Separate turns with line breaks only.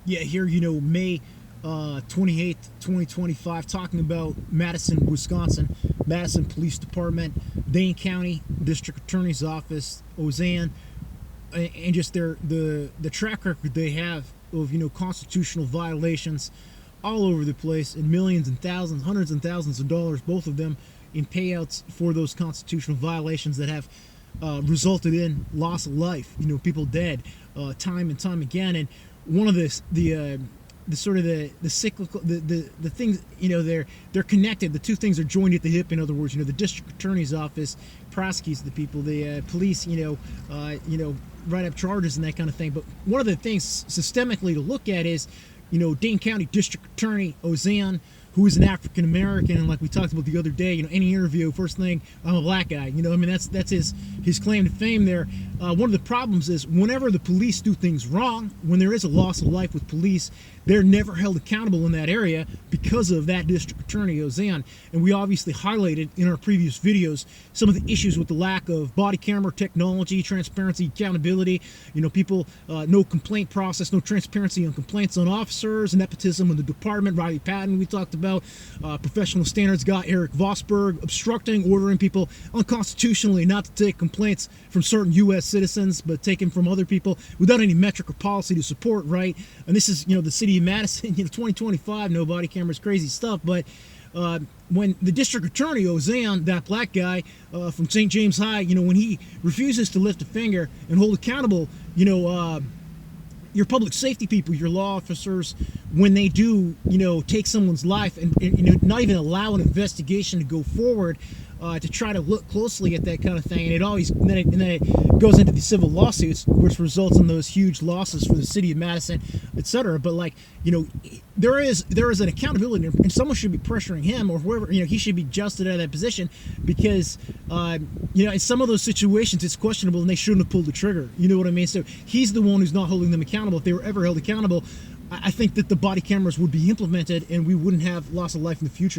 Yeah, here, May 28th, 2025, talking about Madison, Wisconsin, Madison Police Department, Dane County District Attorney's Office, Ozanne, and just the track record they have of constitutional violations all over the place, and millions and thousands, hundreds and thousands of dollars, both of them, in payouts for those constitutional violations that have resulted in loss of life. People dead, time and time again. And one of the sort of the cyclical the things, they're connected. The two things are joined at the hip. In other words, the district attorney's office prosecutes the people, the police write up charges and that kind of thing. But one of the things systemically to look at is, Dane County District Attorney Ozanne, who is an African American, and like we talked about the other day, any interview, first thing, I'm a black guy. That's his claim to fame there. One of the problems is whenever the police do things wrong, when there is a loss of life with police, they're never held accountable in that area because of that district attorney, Ozanne. And we obviously highlighted in our previous videos some of the issues with the lack of body camera technology, transparency, accountability. People, no complaint process, no transparency on complaints on officers, nepotism in the department. Riley Patton, we talked about. Professional standards guy Eric Vosberg obstructing, ordering people unconstitutionally not to take complaints from certain U.S. citizens, but taken from other people without any metric or policy to support, right? And this is, the city of Madison, 2025, no body cameras, crazy stuff. But when the district attorney, Ozanne, that black guy from St. James High, when he refuses to lift a finger and hold accountable, your public safety people, your law officers, when they do, take someone's life and not even allow an investigation to go forward, to try to look closely at that kind of thing, and then it goes into the civil lawsuits, which results in those huge losses for the city of Madison, etc. But there is an accountability, and someone should be pressuring him or whoever. He should be jousted out of that position because in some of those situations it's questionable and they shouldn't have pulled the trigger. You know what I mean? So he's the one who's not holding them accountable. If they were ever held accountable, I think that the body cameras would be implemented and we wouldn't have loss of life in the future.